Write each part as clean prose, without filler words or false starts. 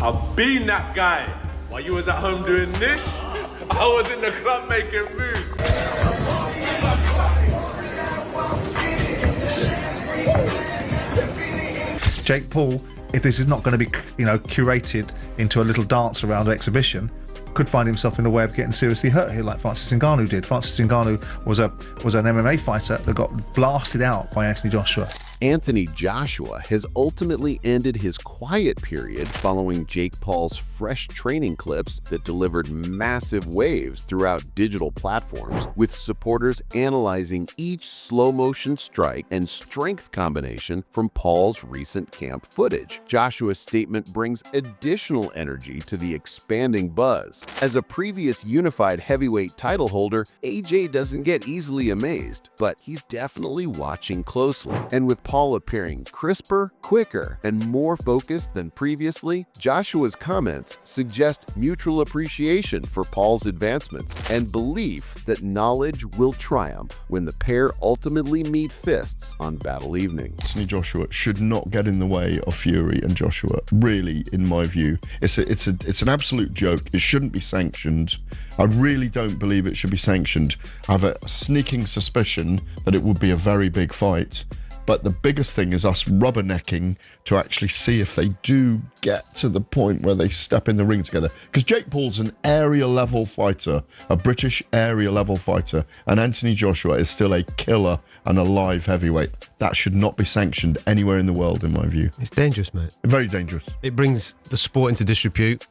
I've been that guy. While you was at home doing this, I was in the club making moves. Jake Paul, if this is not going to be, curated into a little dance around an exhibition, could find himself in a way of getting seriously hurt here, like Francis Ngannou did. Francis Ngannou was an MMA fighter that got blasted out by Anthony Joshua. Anthony Joshua has ultimately ended his quiet period following Jake Paul's fresh training clips that delivered massive waves throughout digital platforms, with supporters analyzing each slow-motion strike and strength combination from Paul's recent camp footage. Joshua's statement brings additional energy to the expanding buzz. As a previous unified heavyweight title holder, AJ doesn't get easily amazed, but he's definitely watching closely. And with Paul appearing crisper, quicker, and more focused than previously, Joshua's comments suggest mutual appreciation for Paul's advancements and belief that knowledge will triumph when the pair ultimately meet fists on battle evening. Anthony Joshua should not get in the way of Fury and Joshua, really, in my view. It's an absolute joke. It shouldn't be sanctioned. I really don't believe it should be sanctioned. I have a sneaking suspicion that it would be a very big fight. But the biggest thing is us rubbernecking to actually see if they do get to the point where they step in the ring together. Because Jake Paul's an area level fighter, a British area level fighter, and Anthony Joshua is still a killer and a live heavyweight. That should not be sanctioned anywhere in the world, in my view. It's dangerous, mate. Very dangerous. It brings the sport into disrepute.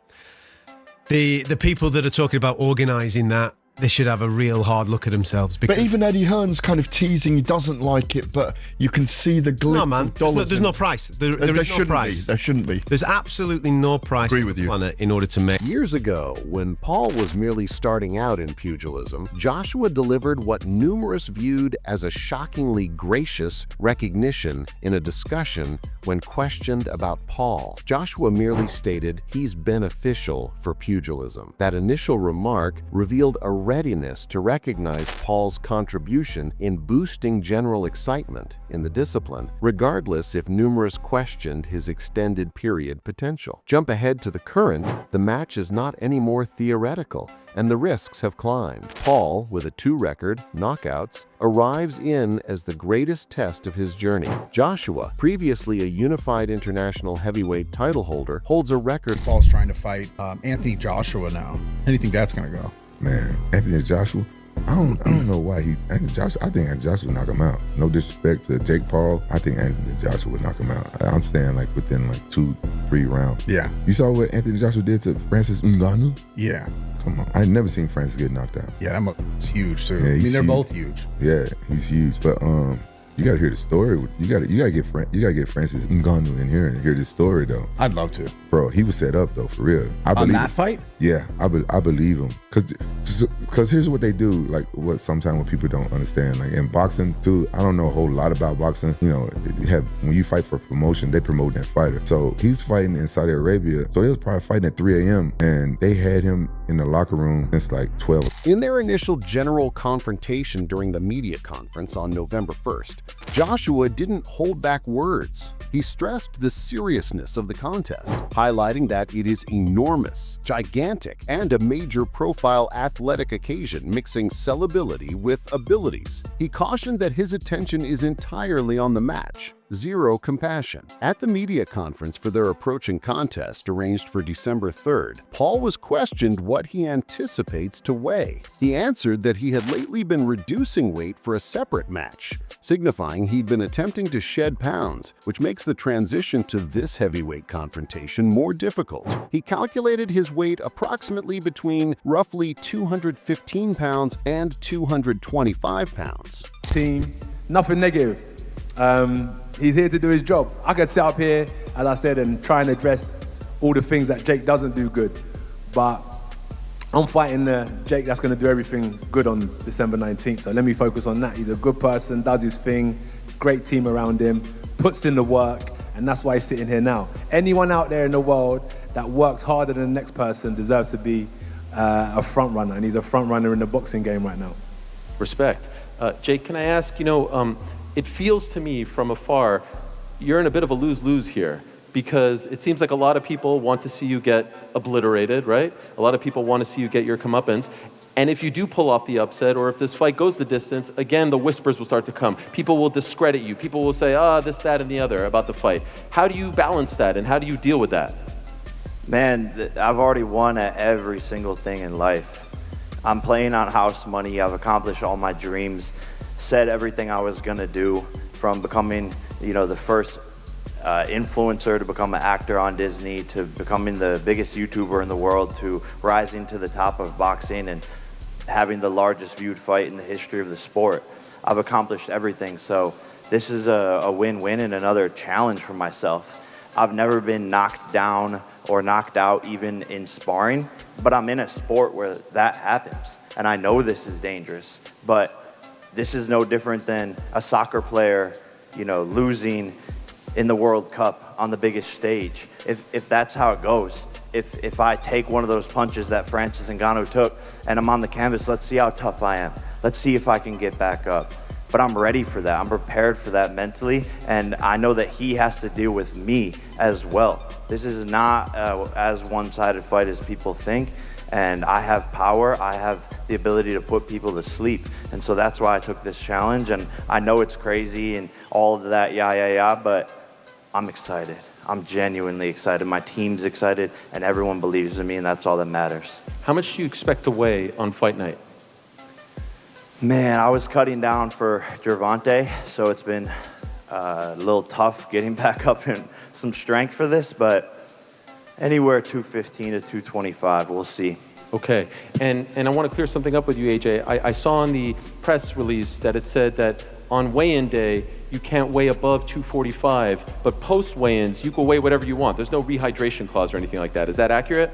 The people that are talking about organising that, they should have a real hard look at themselves. But even Eddie Hearn's kind of teasing he doesn't like it, but you can see the glitz of dollars. There's no price. There is no price. There shouldn't be. There's absolutely no price on the planet in order to make. Years ago, when Paul was merely starting out in pugilism, Joshua delivered what numerous viewed as a shockingly gracious recognition in a discussion when questioned about Paul. Joshua merely stated he's beneficial for pugilism. That initial remark revealed a readiness to recognize Paul's contribution in boosting general excitement in the discipline, regardless if numerous questioned his extended period potential. Jump ahead to the current, the match is not any more theoretical, and the risks have climbed. Paul, with a 2 record, knockouts, arrives in as the greatest test of his journey. Joshua, previously a unified international heavyweight title holder, holds a record. Paul's trying to fight Anthony Joshua now. How do you think that's going to go? Man, Anthony Joshua, I don't know why I think Anthony Joshua would knock him out. No disrespect to Jake Paul, I think Anthony Joshua would knock him out. I'm saying like within like 2-3 rounds. Yeah. You saw what Anthony Joshua did to Francis Ngannou? Yeah. Come on, I never seen Francis get knocked out. Yeah, that's huge too. Yeah, I mean, they're huge. both huge. Yeah, he's huge. But you got to hear the story. You got to get Francis Ngannou in here and hear this story though. I'd love to. Bro, he was set up though, for real. I believe that fight? Yeah, I believe him. Cause here's what they do. Like what sometimes what people don't understand. Like in boxing too, I don't know a whole lot about boxing. You know, when you fight for promotion, they promote that fighter. So he's fighting in Saudi Arabia. So they was probably fighting at 3 a.m. and they had him in the locker room since like 12. In their initial general confrontation during the media conference on November 1st, Joshua didn't hold back words. He stressed the seriousness of the contest, highlighting that it is enormous, gigantic, and a major profile athletic occasion mixing sellability with abilities. He cautioned that his attention is entirely on the match, zero compassion. At the media conference for their approaching contest arranged for December 3rd, Paul was questioned what he anticipates to weigh. He answered that he had lately been reducing weight for a separate match, signifying he'd been attempting to shed pounds, which makes the transition to this heavyweight confrontation more difficult. He calculated his weight approximately between roughly 215 pounds and 225 pounds. Team, nothing negative. He's here to do his job. I could sit up here, as I said, and try and address all the things that Jake doesn't do good. But I'm fighting Jake that's going to do everything good on December 19th. So let me focus on that. He's a good person, does his thing, great team around him, puts in the work, and that's why he's sitting here now. Anyone out there in the world that works harder than the next person deserves to be a front runner, and he's a front runner in the boxing game right now. Respect. Jake, can I ask, it feels to me from afar, you're in a bit of a lose-lose here. because it seems like a lot of people want to see you get obliterated, right? A lot of people want to see you get your comeuppance. And if you do pull off the upset, or if this fight goes the distance, again, the whispers will start to come. People will discredit you. People will say, this, that, and the other about the fight. How do you balance that, and how do you deal with that? Man, I've already won at every single thing in life. I'm playing on house money. I've accomplished all my dreams, said everything I was gonna do, from becoming, the first influencer to become an actor on Disney, to becoming the biggest YouTuber in the world, to rising to the top of boxing and having the largest viewed fight in the history of the sport. I've accomplished everything, so this is a win-win and another challenge for myself. I've never been knocked down or knocked out even in sparring, but I'm in a sport where that happens, and I know this is dangerous, but this is no different than a soccer player, losing in the World Cup on the biggest stage. If that's how it goes, if I take one of those punches that Francis Ngannou took and I'm on the canvas, let's see how tough I am. Let's see if I can get back up. But I'm ready for that. I'm prepared for that mentally, and I know that he has to deal with me as well. This is not as one-sided fight as people think, and I have power. I have the ability to put people to sleep, and so that's why I took this challenge. And I know it's crazy and all of that, but I'm excited. I'm genuinely excited. My team's excited, and everyone believes in me, and that's all that matters. How much do you expect to weigh on fight night? Man, I was cutting down for Gervonta, so it's been a little tough getting back up in some strength for this, but anywhere 215 to 225, we'll see. Okay, and I want to clear something up with you, AJ. I saw in the press release that it said that on weigh-in day, you can't weigh above 245, but post weigh-ins, you can weigh whatever you want. There's no rehydration clause or anything like that. Is that accurate?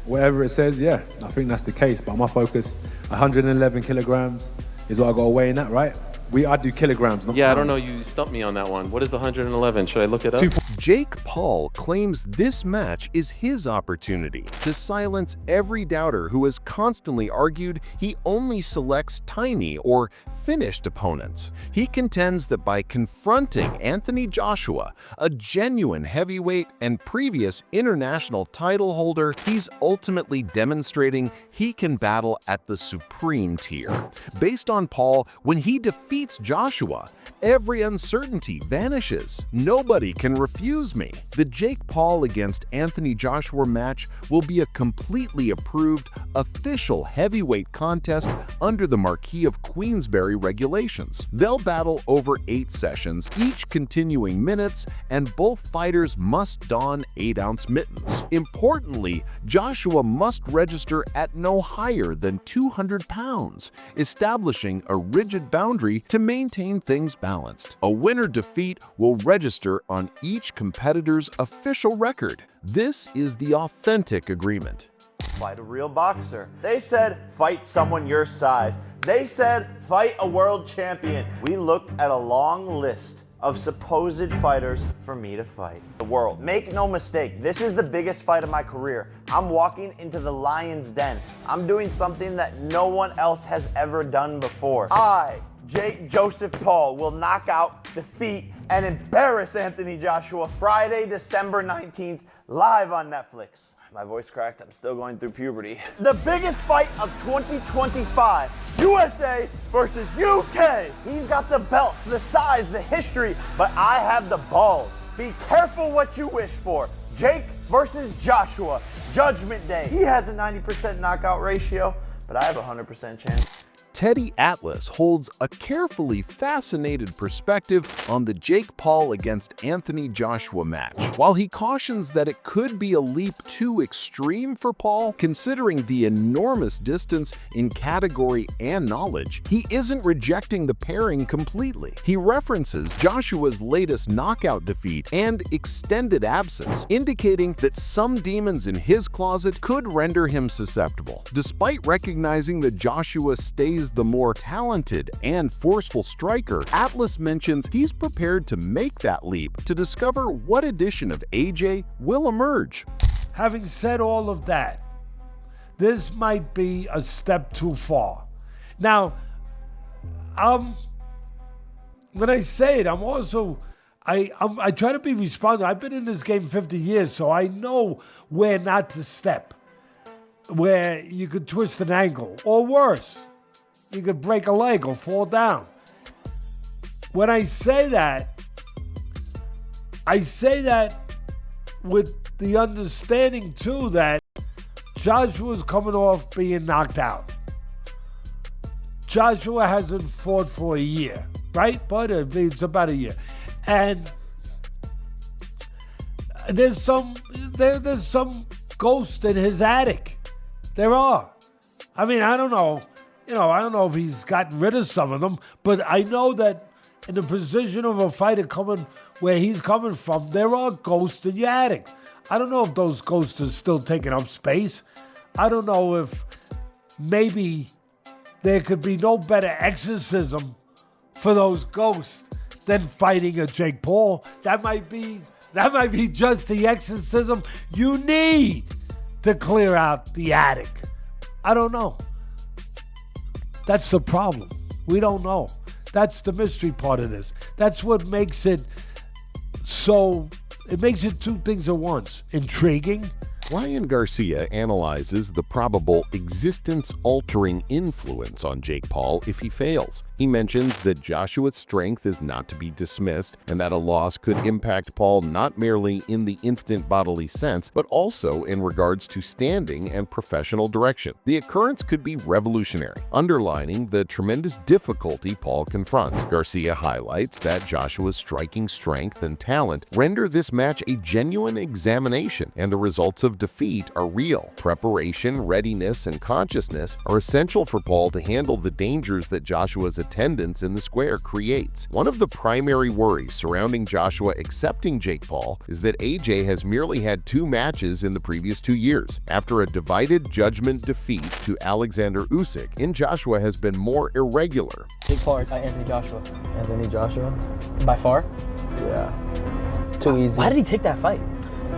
Whatever it says, yeah, I think that's the case, but my focus, 111 kilograms is what I got to weigh in that, right? I do kilograms, not Yeah, pounds. I don't know, you stumped me on that one. What is 111? Should I look it up? Jake Paul claims this match is his opportunity to silence every doubter who has constantly argued he only selects tiny or finished opponents. He contends that by confronting Anthony Joshua, a genuine heavyweight and previous international title holder, he's ultimately demonstrating he can battle at the supreme tier. Based on Paul, when he defeats Joshua, every uncertainty vanishes. Nobody can refuse me. The Jake Paul against Anthony Joshua match will be a completely approved, official heavyweight contest under the Marquis of Queensberry regulations. They'll battle over 8 sessions, each continuing minutes, and both fighters must don 8-ounce mittens. Importantly, Joshua must register at no higher than 200 pounds, establishing a rigid boundary to maintain things balanced. A winner-defeat will register on each competitor's official record. This is the authentic agreement. Fight a real boxer. They said, fight someone your size. They said, fight a world champion. We looked at a long list of supposed fighters for me to fight. The world. Make no mistake, this is the biggest fight of my career. I'm walking into the lion's den. I'm doing something that no one else has ever done before. I, Jake Joseph Paul, will knock out, defeat, and embarrass Anthony Joshua Friday, December 19th, live on Netflix. My voice cracked, I'm still going through puberty. The biggest fight of 2025, USA versus UK. He's got the belts, the size, the history, but I have the balls. Be careful what you wish for. Jake versus Joshua, Judgment Day. He has a 90% knockout ratio, but I have a 100% chance. Teddy Atlas holds a carefully fascinated perspective on the Jake Paul against Anthony Joshua match. While he cautions that it could be a leap too extreme for Paul, considering the enormous distance in category and knowledge, he isn't rejecting the pairing completely. He references Joshua's latest knockout defeat and extended absence, indicating that some demons in his closet could render him susceptible. Despite recognizing that Joshua stays the more talented and forceful striker, Atlas mentions he's prepared to make that leap to discover what edition of AJ will emerge. Having said all of that, this might be a step too far. Now, when I say it, I'm also I try to be responsible. I've been in this game 50 years, so I know where not to step, where you could twist an ankle, or worse, you could break a leg or fall down. When I say that with the understanding, too, that Joshua's coming off being knocked out. Joshua hasn't fought for a year, right? But it's about a year. And there's some ghost in his attic. There are. I mean, I don't know. I don't know if he's gotten rid of some of them, but I know that in the position of a fighter coming where he's coming from, there are ghosts in your attic. I don't know if those ghosts are still taking up space. I don't know if maybe there could be no better exorcism for those ghosts than fighting a Jake Paul. That might be just the exorcism you need to clear out the attic. I don't know. That's the problem. We don't know. That's the mystery part of this. That's what makes it so. It makes it two things at once: intriguing. Ryan Garcia analyzes the probable existence-altering influence on Jake Paul if he fails. He mentions that Joshua's strength is not to be dismissed and that a loss could impact Paul not merely in the instant bodily sense, but also in regards to standing and professional direction. The occurrence could be revolutionary, underlining the tremendous difficulty Paul confronts. Garcia highlights that Joshua's striking strength and talent render this match a genuine examination, and the results of defeat are real. Preparation, readiness, and consciousness are essential for Paul to handle the dangers that Joshua's attendance in the square creates. One of the primary worries surrounding Joshua accepting Jake Paul is that AJ has merely had 2 matches in the previous 2 years. After a divided judgment defeat to Alexander Usyk, Joshua has been more irregular. Jake Paul or Anthony Joshua? Anthony Joshua. By far? Yeah. Too easy. Why did he take that fight?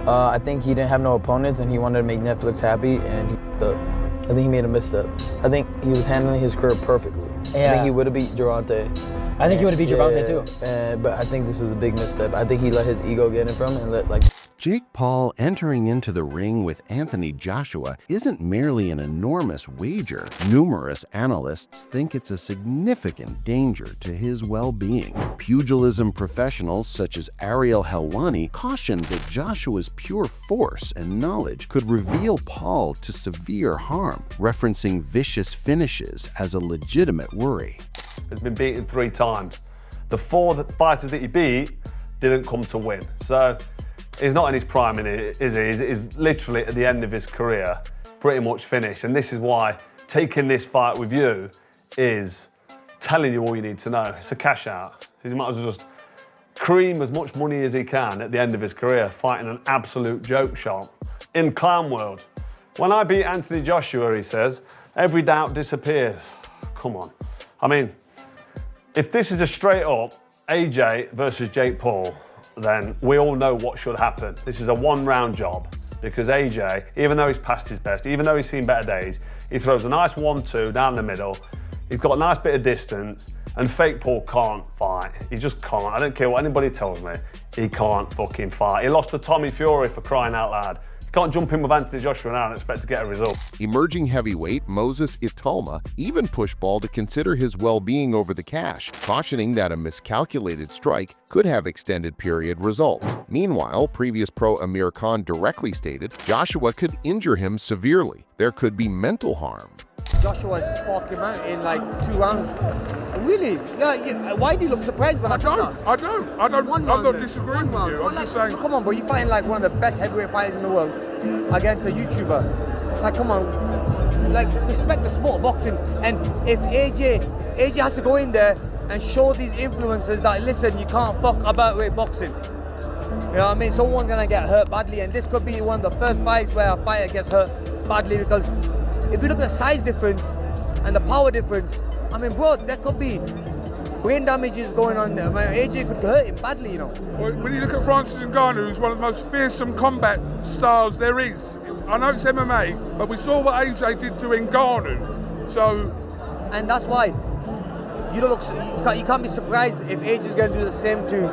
I think he didn't have no opponents and he wanted to make Netflix happy, and I think he made a misstep. I think he was handling his career perfectly. Yeah. I think he would have beat Gervonta. I think he would have beat Gervonta too. But I think this is a big misstep. I think he let his ego get in from him and let Jake Paul entering into the ring with Anthony Joshua isn't merely an enormous wager. Numerous analysts think it's a significant danger to his well-being. Pugilism professionals such as Ariel Helwani cautioned that Joshua's pure force and knowledge could reveal Paul to severe harm, referencing vicious finishes as a legitimate worry. He's been beaten 3 times. The 4 fighters that he beat didn't come to win. So he's not in his prime, is he? He's literally at the end of his career, pretty much finished. And this is why taking this fight with you is telling you all you need to know. It's a cash out. He might as well just cream as much money as he can at the end of his career, fighting an absolute joke shop in clown world. When I beat Anthony Joshua, he says, every doubt disappears. Come on. I mean, if this is a straight up AJ versus Jake Paul, then we all know what should happen. This is a 1-round job because AJ, even though he's past his best, even though he's seen better days, he throws a nice 1-2 down the middle. He's got a nice bit of distance, and fake Paul can't fight. He just can't. I don't care what anybody tells me. He can't fucking fight. He lost to Tommy Fury, for crying out loud. Can't jump in with Anthony Joshua now and expect to get a result. Emerging heavyweight Moses Italma even pushed Paul to consider his well-being over the cash, cautioning that a miscalculated strike could have extended period results. Meanwhile, previous pro Amir Khan directly stated Joshua could injure him severely. There could be mental harm. Joshua sparked him out in like 2 rounds. Really? Yeah, why do you look surprised when I don't. I'm not disagreeing with you. I'm just saying. Come on, bro. You're fighting like one of the best heavyweight fighters in the world against a YouTuber. Like, come on. Like, respect the sport of boxing. And if AJ has to go in there and show these influencers that, listen, you can't fuck about with boxing. You know what I mean? Someone's gonna get hurt badly, and this could be one of the first fights where a fighter gets hurt badly, because if you look at the size difference and the power difference, I mean, bro, there could be brain damages going on there. I mean, AJ could hurt him badly, you know. Well, when you look at Francis Ngannou, who's one of the most fearsome combat styles there is. I know it's MMA, but we saw what AJ did to Ngannou, so... And that's why you can't be surprised if AJ's going to do the same to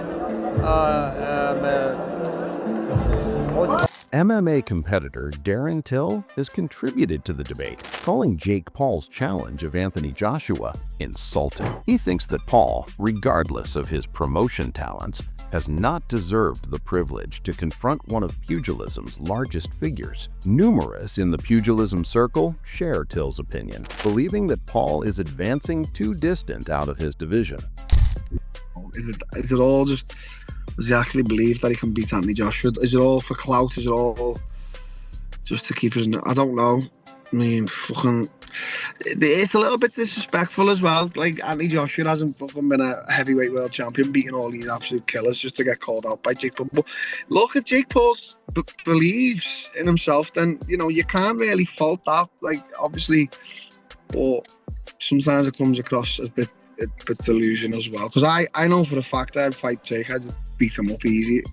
MMA competitor Darren Till has contributed to the debate, calling Jake Paul's challenge of Anthony Joshua insulting. He thinks that Paul, regardless of his promotion talents, has not deserved the privilege to confront one of pugilism's largest figures. Numerous in the pugilism circle share Till's opinion, believing that Paul is advancing too distant out of his division. Is it all just... Does he actually believe that he can beat Anthony Joshua? Is it all for clout? Is it all just to keep his... I don't know. I mean, fucking... It's a little bit disrespectful as well. Like, Anthony Joshua hasn't fucking been a heavyweight world champion, beating all these absolute killers just to get called out by Jake Paul. But look, if Jake Paul believes in himself, then, you know, you can't really fault that. Like, obviously, but sometimes it comes across as a bit delusion as well. Because I know for a fact that I'd fight Jake, I'd beat him up easy.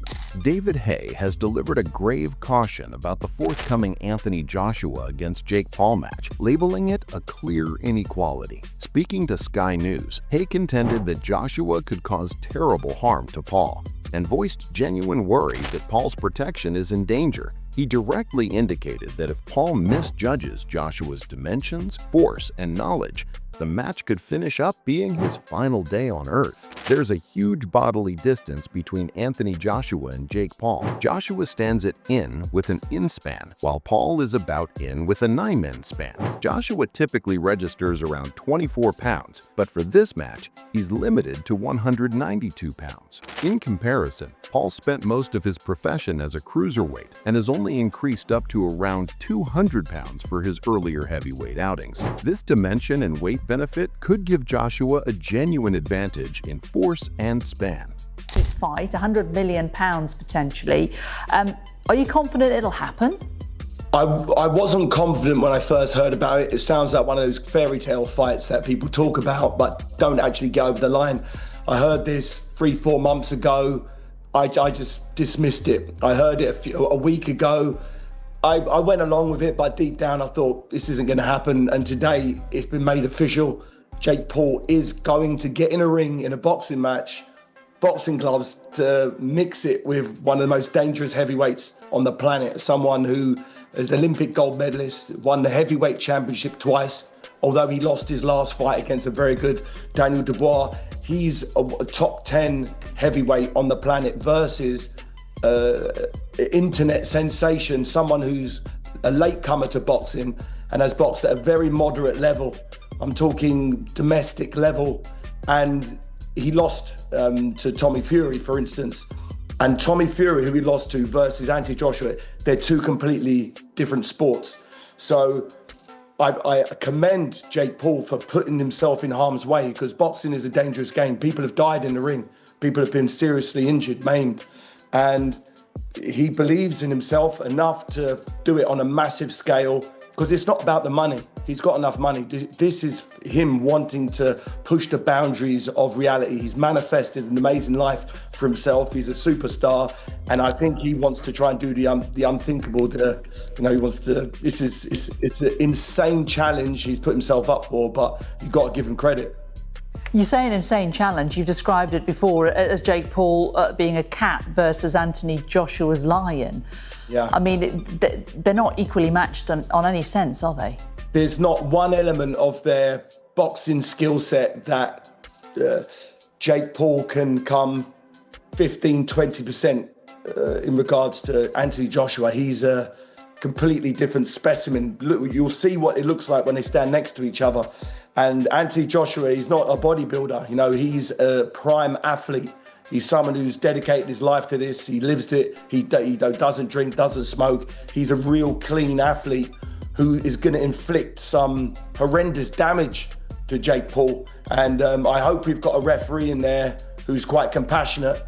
David Hay has delivered a grave caution about the forthcoming Anthony Joshua against Jake Paul match, labeling it a clear inequality. Speaking to Sky News, Hay contended that Joshua could cause terrible harm to Paul and voiced genuine worry that Paul's protection is in danger. He directly indicated that if Paul misjudges Joshua's dimensions, force, and knowledge, the match could finish up being his final day on Earth. There's a huge bodily distance between Anthony Joshua and Jake Paul. Joshua stands at in with an in span, while Paul is about in with a 9-in span. Joshua typically registers around 24 pounds, but for this match, he's limited to 192 pounds. In comparison, Paul spent most of his profession as a cruiserweight and has only increased up to around 200 pounds for his earlier heavyweight outings. This dimension and weight benefit could give Joshua a genuine advantage in force and span. Fight, £100 million potentially. Are you confident it'll happen? I wasn't confident when I first heard about it. It sounds like one of those fairy tale fights that people talk about but don't actually get over the line. I heard this 3-4 months ago. I just dismissed it. I heard it a week ago. I went along with it, but deep down I thought this isn't going to happen. And today it's been made official. Jake Paul is going to get in a ring in a boxing match, boxing gloves, to mix it with one of the most dangerous heavyweights on the planet. Someone who is Olympic gold medalist, won the heavyweight championship twice. Although he lost his last fight against a very good Daniel Dubois, he's a top 10 heavyweight on the planet versus internet sensation, someone who's a latecomer to boxing and has boxed at a very moderate level. I'm talking domestic level, and he lost to Tommy Fury, for instance. And Tommy Fury, who he lost to, versus Anthony Joshua, they're two completely different sports. So I commend Jake Paul for putting himself in harm's way, because boxing is a dangerous game. People have died in the ring. People have been seriously injured, maimed. And he believes in himself enough to do it on a massive scale, because it's not about the money. He's got enough money. This is him wanting to push the boundaries of reality. He's manifested an amazing life for himself. He's a superstar, and I think he wants to try and do the unthinkable. He wants to. It's an insane challenge he's put himself up for, but you've got to give him credit. You say an insane challenge. You've described it before as Jake Paul being a cat versus Anthony Joshua's lion. Yeah. I mean, they're not equally matched on any sense, are they? There's not one element of their boxing skill set that Jake Paul can come 15, 20% in regards to Anthony Joshua. He's a completely different specimen. Look, you'll see what it looks like when they stand next to each other. And Anthony Joshua, he's not a bodybuilder. You know, he's a prime athlete. He's someone who's dedicated his life to this. He lives it. He doesn't drink, doesn't smoke. He's a real clean athlete who is going to inflict some horrendous damage to Jake Paul. And I hope we've got a referee in there who's quite compassionate,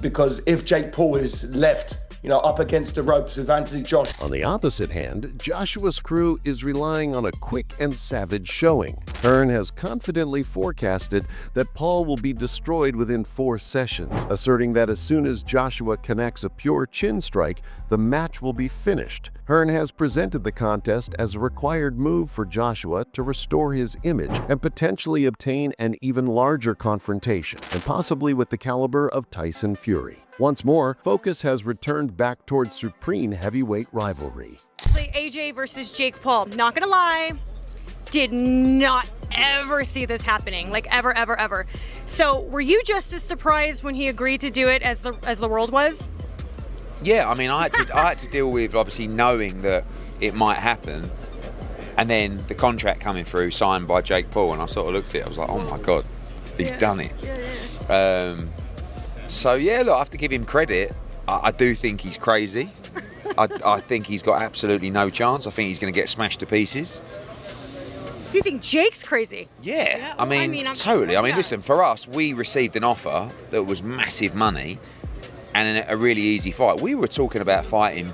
because if Jake Paul is left, up against the ropes with Anthony Joshua. On the opposite hand, Joshua's crew is relying on a quick and savage showing. Hearn has confidently forecasted that Paul will be destroyed within 4 sessions, asserting that as soon as Joshua connects a pure chin strike, the match will be finished. Hearn has presented the contest as a required move for Joshua to restore his image and potentially obtain an even larger confrontation, and possibly with the caliber of Tyson Fury. Once more, focus has returned back towards supreme heavyweight rivalry. AJ versus Jake Paul. Not gonna lie, did not ever see this happening, like ever, ever, ever. So were you just as surprised when he agreed to do it as the world was? Yeah, I mean, I had to deal with obviously knowing that it might happen, and then the contract coming through signed by Jake Paul, and I sort of looked at it, I was like, oh my God, he's done it. So yeah, look, I have to give him credit. I do think he's crazy. I think he's got absolutely no chance. I think he's going to get smashed to pieces. Do you think Jake's crazy? Yeah, I mean totally. I mean, listen, for us, we received an offer that was massive money and a really easy fight. We were talking about fighting.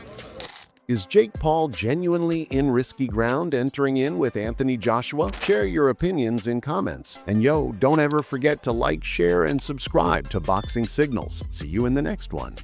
Is Jake Paul genuinely in risky ground entering in with Anthony Joshua? Share your opinions in comments. And yo, don't ever forget to like, share, and subscribe to Boxing Signals. See you in the next one.